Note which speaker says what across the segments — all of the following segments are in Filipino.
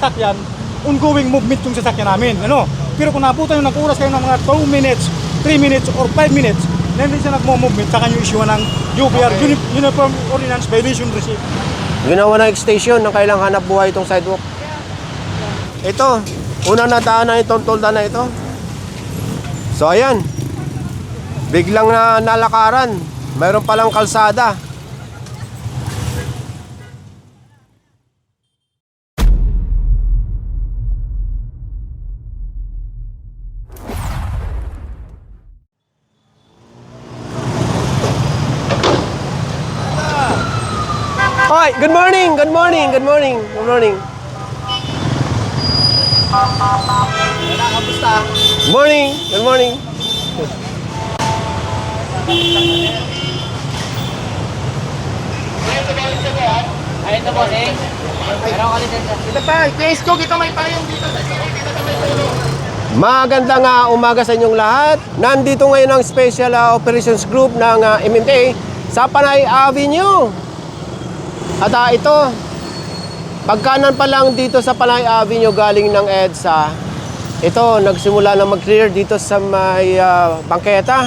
Speaker 1: sasakyan, ongoing movement yung sasakyan namin. Ano? Pero kung nabutan yung nag-oras kayo ng mga 2 minutes, 3 minutes, or 5 minutes, na hindi siya nagmo-movement, saka yung issue ng UBR, Uniform Ordinance Violation Receipt.
Speaker 2: Ginawa ng extension ng kailang hanap buhay itong sidewalk. Ito, unang nataanan itong tolda na ito. So ayan, biglang na nalakaran. Mayroon palang kalsada. Hi, good morning, good morning, good morning, good morning. Good morning, good morning.
Speaker 3: Ayun na po, eh. Meron ka din sa... Ito pa, face ko, kita may payong dito.
Speaker 2: Magandang umaga sa inyong lahat. Nandito ngayon ang Special Operations Group ng MMDA sa Panay Avenue. At ito, pagkanan pa lang dito sa Panay Avenue galing ng EDSA, ito, nagsimula na mag-clear dito sa may bangketa.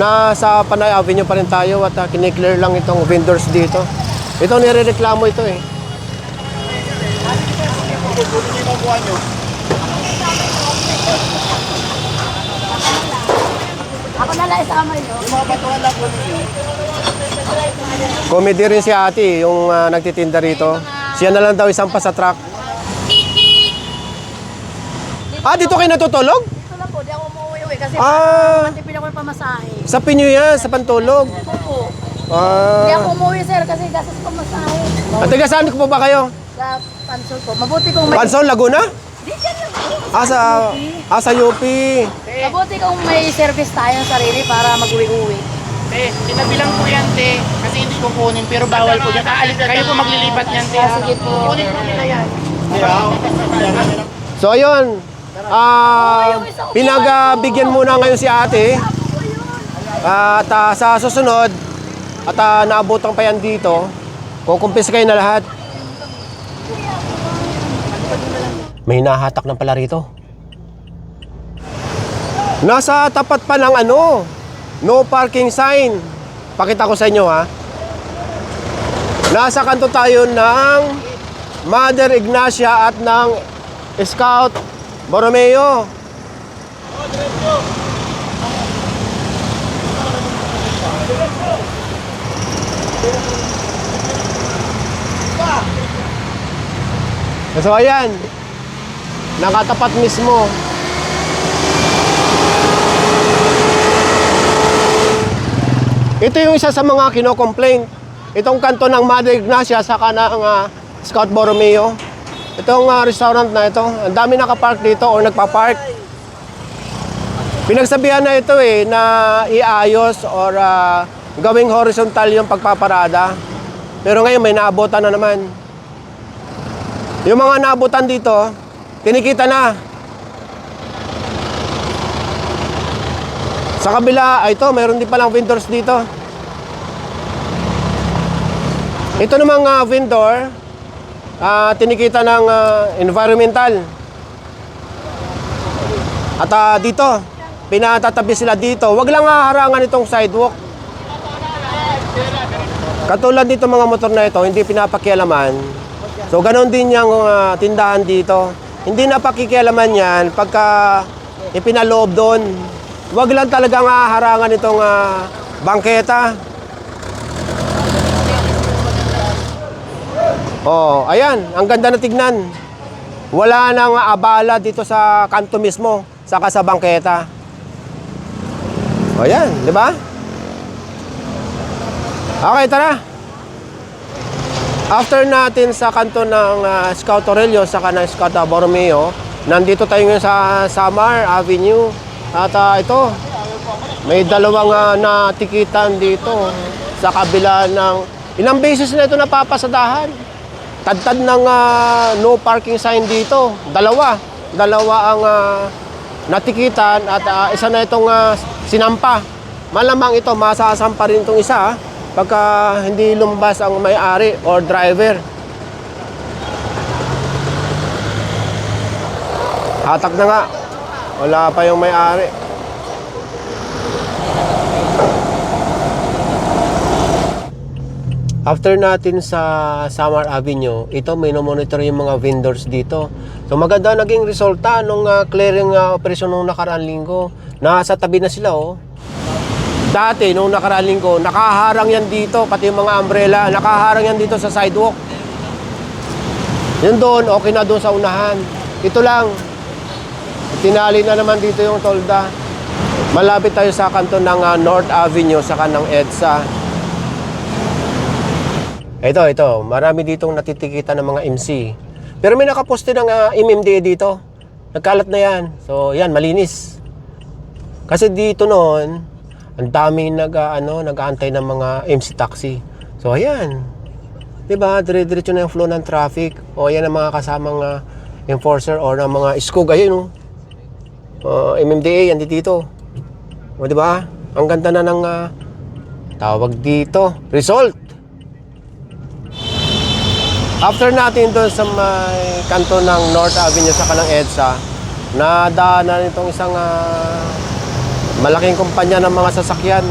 Speaker 2: Nasa Panay Avenue pa rin tayo at kiniklear lang itong vendors dito. Ito, nirereklamo ito eh.
Speaker 4: Ako na lang isama nyo.
Speaker 3: Yung mga batuhan lang po ninyo.
Speaker 2: Comedy rin si ate, yung nagtitinda rito. Siya na lang daw isang pa sa truck. Dito kayo natutulog?
Speaker 4: Ito lang po, di ako umuwi kasi matipid ako yung pamasahe.
Speaker 2: Sa Pinyo yan, sa Pantulog.
Speaker 4: Opo. Di ako umuwi sir kasi gastos pamasahe.
Speaker 2: At taga saan po ba kayo?
Speaker 4: Sa Pansol po. Mabuti kung may...
Speaker 2: Pansol, Laguna?
Speaker 4: Di dyan lang po.
Speaker 2: Sa UP.
Speaker 4: Mabuti kung may service tayong sarili para mag-uwi-uwi.
Speaker 3: Te, tinabi lang po yan, te. Kasi hindi ko kunin, pero bawal po yan. Kayo po maglilipat yan, te.
Speaker 4: Sige po.
Speaker 3: Kunin po nila yan.
Speaker 2: So ayun, pinagbigyan muna ngayon si ate. At sa susunod, at naabutan pa yan dito, kukumpis kayo na lahat. May nahatak ng pala rito. Nasa tapat pa ng no parking sign. Pakita ko sa inyo ha. Nasa kanto tayo ng Mother Ignacia at ng Scout Borromeo. So ayan, nakatapat mismo. Ito yung isa sa mga kino-complain. Itong kanto ng Mother Ignacia sa kanang Scout Borromeo. Itong restaurant na ito, ang dami nakapark dito o nagpa-park. Pinagsabihan na ito na iayos or gawing horizontal yung pagpaparada. Pero ngayon may naabutan na naman. Yung mga naabutan dito, tinikita na. Sa kabila, ito, mayroon din palang vendors dito. Ito namang vendor, tinikita ng environmental. At dito, pinatatabi sila dito. Huwag lang harangan itong sidewalk. Katulad dito mga motor na ito, hindi pinapakialaman. So, ganon din yung tindahan dito. Hindi na pakikialaman yan pagka ipinaloob doon. Huwag lang talagang harangan itong bangketa. Oh, ayan, ang ganda na tignan. Wala nang abala dito sa kanto mismo, saka sa bangketa. O yan, di ba? Okay, tara. After natin sa kanto ng Scout Aurelio, saka ng Scout Borromeo, nandito tayo ngayon sa Samar Avenue. At ito, may dalawang natikitan dito sa kabila ng... Ilang beses na ito napapasadahan. tadtad ng no parking sign dito. Dalawa ang natikitan at isa na itong sinampa. Malamang ito masasampa rin itong isa pagka hindi lumabas ang may-ari or driver. Hatak na nga. Wala pa yung may-ari. After natin sa Samar Avenue, ito may monitor yung mga vendors dito. So maganda naging resulta nung clearing operation nung nakaraang linggo. Nasa tabi na sila oh. Dati nung nakaraang linggo, nakaharang yan dito, pati yung mga umbrella, nakaharang yan dito sa sidewalk. Yun doon, okay na doon sa unahan. Ito lang. Tinali na naman dito yung tolda. Malapit tayo sa kanto ng North Avenue sa kanang EDSA. Ito. Marami ditong natitikitan ng mga MC. Pero may nakaposte ng MMDA dito. Nagkalat na yan. So, yan, malinis. Kasi dito noon, ang daming nag-aantay ng mga MC taxi. So, ayan. Diba? Dire-diretso na yung flow ng traffic. O, ayan ang mga kasamang enforcer or ng mga skog. Ayun, MMDA, yan dito. O, diba? Ang ganda na ng tawag dito. Result! After natin doon sa may kanto ng North Avenue sa kanang EDSA, nadaanan itong isang malaking kumpanya ng mga sasakyan.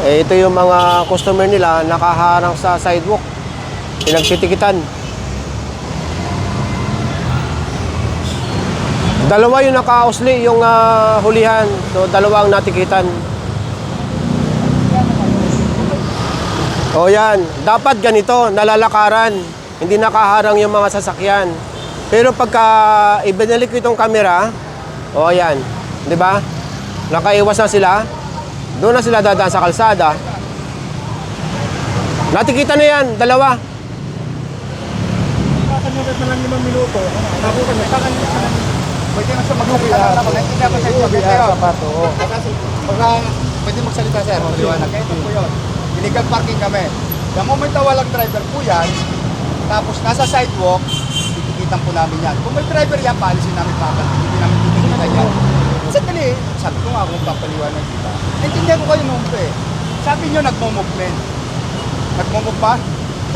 Speaker 2: Ito yung mga customer nila nakaharang sa sidewalk. Pinagtitikitan. Dalawa yung nakausli yung hulihan. So, dalawa ang natikitan. O yan, dapat ganito, nalalakaran, hindi nakaharang yung mga sasakyan. Pero pagka ibinalik ko itong camera, o yan, di ba? Nakaiwas na sila, doon na sila dadaan sa kalsada. Natikita na yan, dalawa.
Speaker 1: Kakanyagad na lang 5 minuto. Nabukan na, kakanyagad.
Speaker 3: Pwede na siya mag-ubiya. Hindi ako sa inyo. Pwede magsalita, sir. Maliwanag. Ito po yun. Illegal parking kami. The moment na walang driver po yan, tapos nasa sidewalk, titikitan po namin yan. Kung may driver yan, paalisin namin papat. Hindi namin titikitan yan. Sandali, sabi ko nga kung papaliwanag kita. Naintindihan ko kayo nung sabi nyo nagmo-movement. Nagmo-move pa?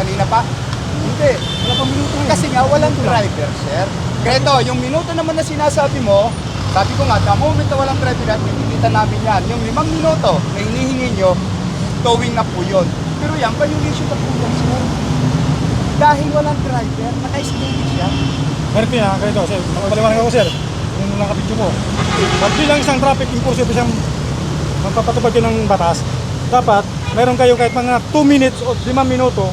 Speaker 3: Kanina pa? Hindi. Wala pang minuto. Kasi nga walang driver, sir. Kreto, yung minuto naman na sinasabi mo, sabi ko nga, the moment na walang driver yan, titikitan namin yan. Yung 5 minuto na hinihingi nyo, towing na po yun. Pero yan, violation na po yan, sir. Dahil walang driver, naka-steady siya.
Speaker 1: Meron ko yan, ganito, sir. Paliwanag ako, sir. Yung nakapidyo ko. Pag bilang isang traffic enforcer, isang magpapatupad yun ng batas, dapat meron kayo kahit mga 2 minutes o 5 minuto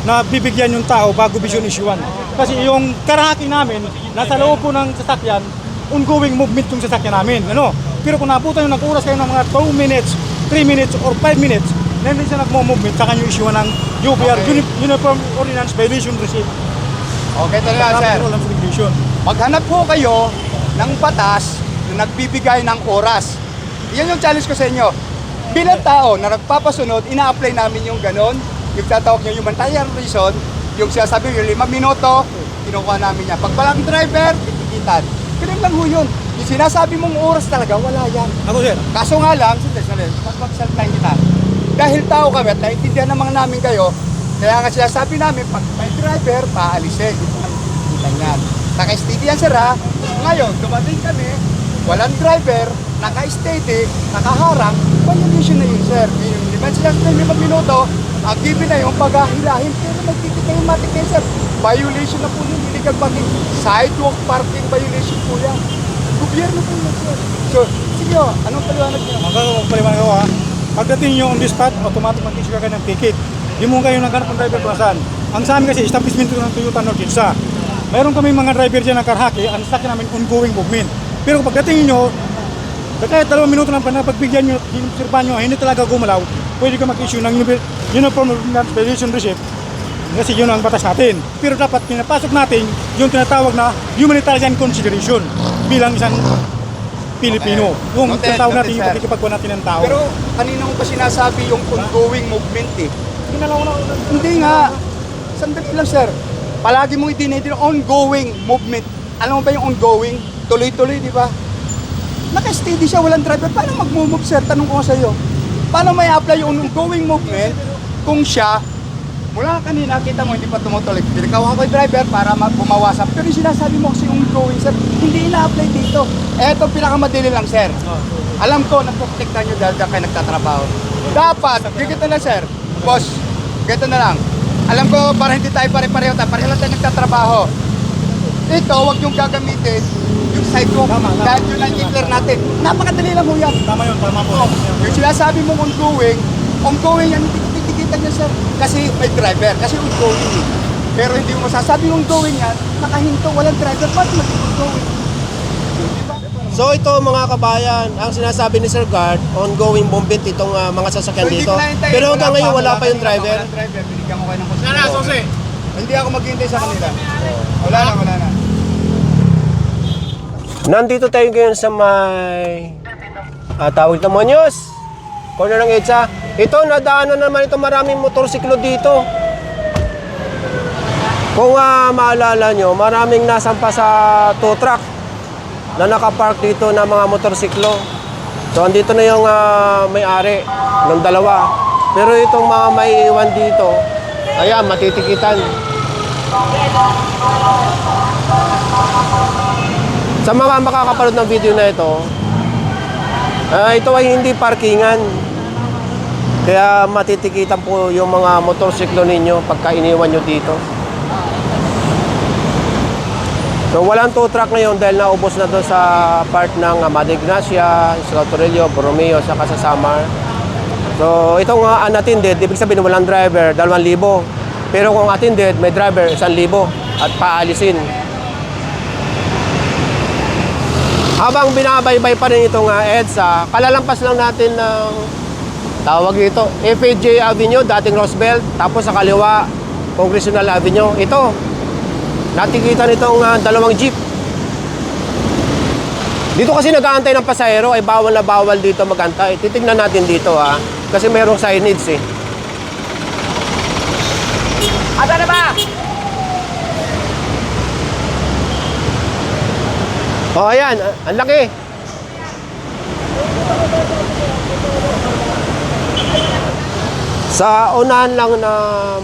Speaker 1: na bibigyan yung tao bago vision issuean. Kasi yung karahaki namin, nasa loob po ng sasakyan, ongoing movement yung sasakyan namin. Ano? Pero kung nabutan yung nag-oras kayo ng mga 2 minutes, 3 minutes, or 5 minutes, na hindi siya nagmo-movement, saka nyo issue ng UBR, Uniform Ordinance Violation Receipt.
Speaker 3: Okay, ito na, sir. Maghanap po kayo ng batas na nagbibigay ng oras. Yan yung challenge ko sa inyo. Bilang tao na nagpapasunod, ina-apply namin yung ganon, yung tatawag nyo humanitarian reason, yung sinasabi yung 5 minuto, kinukuha namin yan. Pag walang driver, titikitan. Ganun lang ho yun. Yung sinasabi mong oras talaga, wala yan.
Speaker 1: Ako, sir.
Speaker 3: Kaso nga lang, pag-self-time kita. Dahil tao kami at naintindihan naman namin kayo, kaya nga sinasabi namin, pag may driver, paalisin. Ito ang kita niyan. Naka-steady yan, sir, ha? Ngayon, dumating kami, walang driver, naka-steady, nakaharang, violation na yun, sir. Yung naman sila sa 5 minuto, ang given na yung paghahilahin, pero nagtitika yung matik kayo, sir. Violation na po yung illegal parking. Sidewalk parking violation po yan. Gobyerno po yan, sir. So, sige, anong paliwanag niyo?
Speaker 1: Paliwanag ako, ha? Pagdating nyo on the spot, automatic mag-issue ka ng ticket. Di mo kayo naghanap ng driver kung saan. Ang sa amin kasi, establishment ng Toyota North Gitsa. Mayroon kami mga driver dyan ng karhaki, ang stock namin ongoing movement. Pero kung pagdating nyo, kahit 2 minuto lang pa na pagbigyan nyo, sinirpan nyo, hindi talaga gumalaw, pwede ka mag-issue ng Uniform Ordinance Violation Receipt. Kasi yun ang batas natin. Pero dapat pinapasok natin yung tinatawag na humanitarian consideration bilang isang Pilipino. Yung tinatawag natin yung pagkikipagkuha natin ng tao.
Speaker 3: Pero kanina ko pa sinasabi yung ongoing movement eh. Hindi nga. Sandali lang, sir. Palagi mong idinitin ongoing movement. Alam mo ba yung ongoing? Tuloy-tuloy, di ba? Naka-steady siya, walang driver. Paano mag-move, sir? Tanong ko sa iyo. Paano may apply yung ongoing movement kung siya, mula kanina, kita mo, hindi pa tumutuloy. Pinakawa ko yung driver para bumawasan. Pero yung sinasabi mo kasi ongoing, sir, hindi ina-apply dito. Eto, pinakamadali lang, sir. Alam ko, napoprotektan nyo dahil kayo nagtatrabaho. Dapat, gigito na, sir. Boss, gito na lang. Alam ko, para hindi tayo pare-pareho lang tayo nagtatrabaho. Ito, huwag yung gagamitin yung sidewalk. Dahil yun ang i-clear natin. Napakadali lang mo yan.
Speaker 1: Tama yun, tama po.
Speaker 3: Yung sinasabi mong ongoing yan, hindi titikitan niya, sir. Kasi may driver, kasi ongoing eh. Pero hindi mo masasabi yung ongoing yan, nakahinto, walang driver, ba't mag-ongoing?
Speaker 2: So ito mga kabayan, ang sinasabi ni Sir Guard, ongoing movement itong mga sasakyan dito. Pero hanggang ngayon wala pa yung driver.
Speaker 3: Walang driver, binigyan ko kayo ng kusin. Hindi ako maghihintay sa kanila. Wala na.
Speaker 2: Nandito tayo ngayon sa may tawag na Muñoz, corner ng EDSA. Ito, nadaanan naman ito maraming motorsiklo dito. Kung maalala nyo, maraming nasampa sa tow truck na nakapark dito na mga motorsiklo. So, andito na yung may-ari ng dalawa. Pero itong mga maiiwan dito, ayan, matitikitan. Sa mga makakapanood ng video na ito, ito ay hindi parkingan. Kaya matitikitan po yung mga motorsiklo ninyo pagka iniwan nyo dito. So walang tow truck ngayon dahil naubos na doon sa part ng Madre Ignacia, Escautorello, Borromeo, saka sa Samar. So itong unattended, ibig sabihin walang driver, 2,000. Pero kung attended, may driver, 1,000 at paalisin. Habang binabaybay pa rin itong EDSA, kalalampas lang natin ng tawag ito, FAJ Avenue, dating Roosevelt, tapos sa kaliwa, Congressional Avenue. Ito, natikita nitong dalawang jeep. Dito kasi nag-aantay ng pasahero, ay bawal na bawal dito mag-antay. Titignan natin dito kasi mayroong signage eh. Asa na ba? Oh, ayan, ang laki. Sa unahan lang na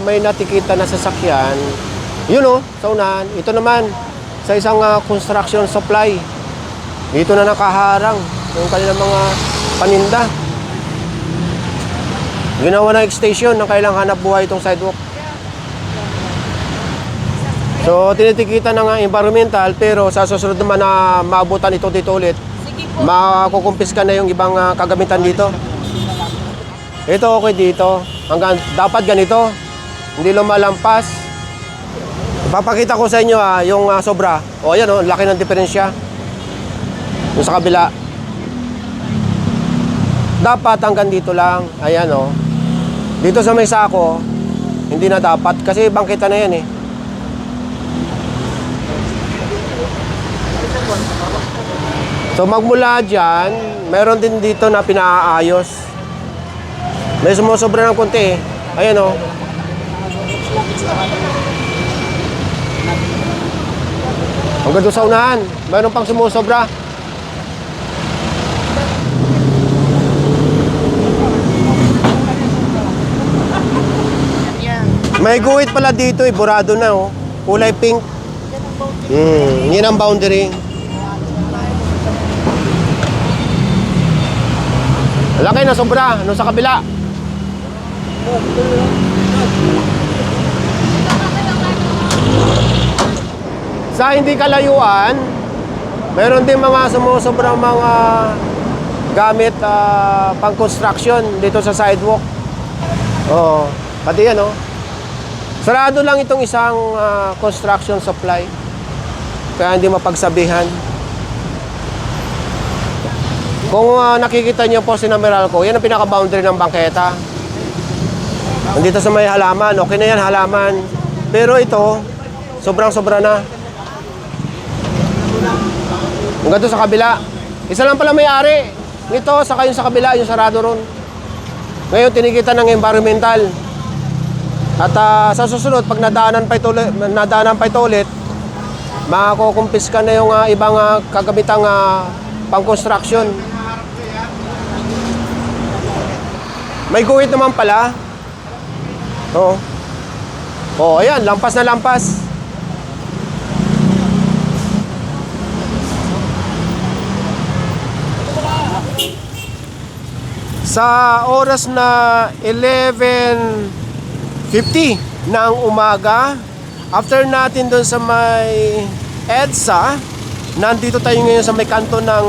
Speaker 2: may natikita na sasakyan, yun sa unahan. Ito naman, sa isang construction supply. Dito na nakaharang yung kanilang mga paninda. Ginawa na extension ng kailang hanap buhay itong sidewalk. So, tinitikitan ng environmental, pero sa susunod naman na maabutan ito dito ulit, makukumpiska na yung ibang kagamitan dito. Ito okay dito. Hanggang dapat ganito, hindi lumalampas. Ipapakita ko sa inyo yung sobra. O ayan laki ng diferensya. Yung sa kabila. Dapat hanggang dito lang. Ayan Dito sa may sako, hindi na dapat kasi bangkita na yan eh. So magmula dyan, meron din dito na pinaayos. May sumusobra ng konti eh. Ayan Hanggang doon sa unahan, meron pang sumusobra. May guhit pala dito eh, burado na kulay pink. Yan ang boundary. Laki na sobra, sa kabila. Sa hindi kalayuan, meron din mga sumusobrang mga gamit pang construction dito sa sidewalk. Pati yan Sarado lang itong isang construction supply. Kaya hindi mapagsabihan. Kung nakikita niyo po si Meralco, yan ang pinaka-boundary ng bangketa. Nandito sa may halaman, okay na yan halaman. Pero ito, sobrang-sobra na. Hanggang doon sa kabila. Isa lang pala may-ari. Nito, saka yung sa kabila, yung sarado ron. Ngayon, tinikita ng environmental. At sa susunod, pag nadaanan pa ito ulit, makukumpiska na yung ibang kagamitang pang-construction. May guhit naman pala. Oo. Oh, ayan, lampas na lampas. Sa oras na 11:50 ng umaga, after natin doon sa may EDSA, nandito tayo ngayon sa may kanto ng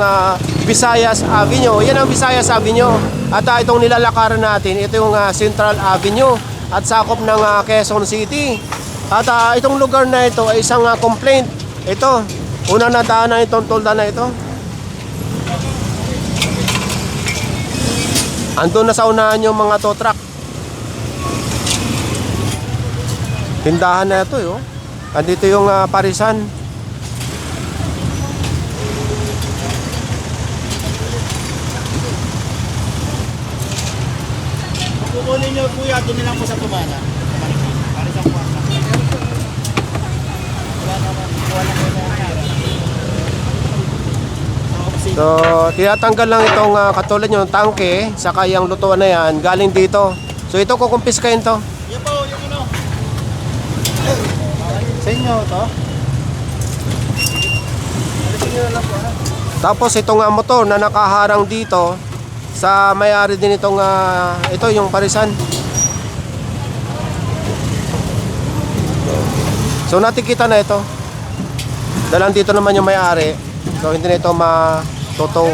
Speaker 2: Visayas Avenue. Yan ang Visayas Avenue. At itong nilalakaran natin, ito yung Central Avenue at sakop ng Quezon City. At itong lugar na ito ay isang complaint. Ito, unang nadaanan itong tolda na ito. Andun na sa unahan yung mga tow truck. Tindahan na ito, yo. Andito yung parisan.
Speaker 3: Kukunin nyo kuya, doon lang po sa tumana. Para sa kwarta. Wala naman po
Speaker 2: So, tinatanggal lang itong katulad yung tangke, saka yung lutuan na yan, galing dito. So, ito kukumpiskahin to.
Speaker 3: Yan po, yung ano. Sa inyo to? Alisin nyo na lang po ha.
Speaker 2: Tapos itong motor na nakaharang dito, sa may-ari din itong, ito yung parisan. So, natikita na ito. Dahil dito naman yung may-ari. So, hindi na ito matotow.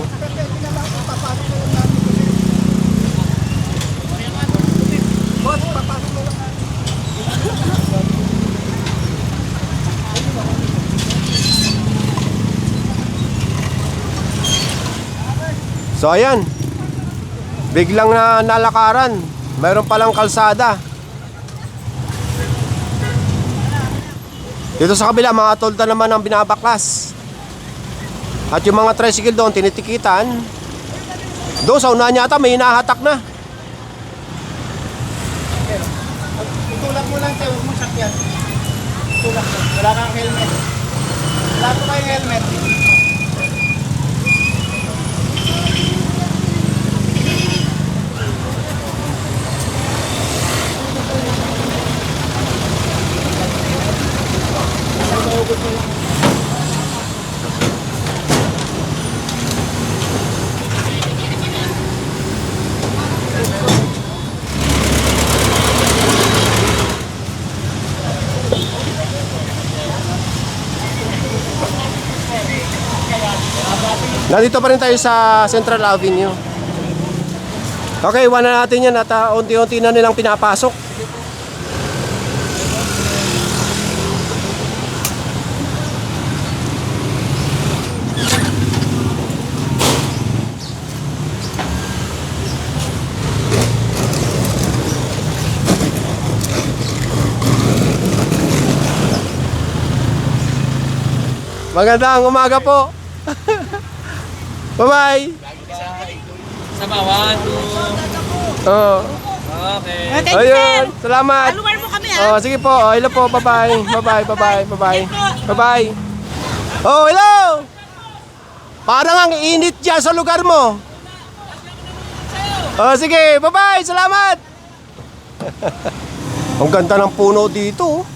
Speaker 2: So, ayan. Biglang nalakaran. Mayroon palang kalsada. Dito sa kabila, mga tolda naman ang binabaklas. At yung mga tricycle doon, tinitikitan. Doon sa unahan yata, may hinahatak na.
Speaker 3: Tutulak mo lang tayo, huwag mong sakyan. Tutulak mo. Wala kang helmet. Wala po kayong helmet.
Speaker 2: Nandito pa rin tayo sa Central Avenue. Okay, iwan na natin yan at unti-unti na nilang pinapasok. Magandang umaga po. Bye-bye.
Speaker 5: Sama, 1, 2.
Speaker 2: Oh.
Speaker 5: Okay.
Speaker 4: Thank you, sir.
Speaker 2: Ayun, salamat.
Speaker 4: Aluwar mo kami,
Speaker 2: Oh, sige po. Oh, hello po. Bye-bye. Bye-bye. Bye-bye. Bye-bye. Bye-bye. Oh, hello. Parang ang init dyan sa lugar mo. Oh, sige. Bye-bye. Salamat. Ang ganda ng puno dito.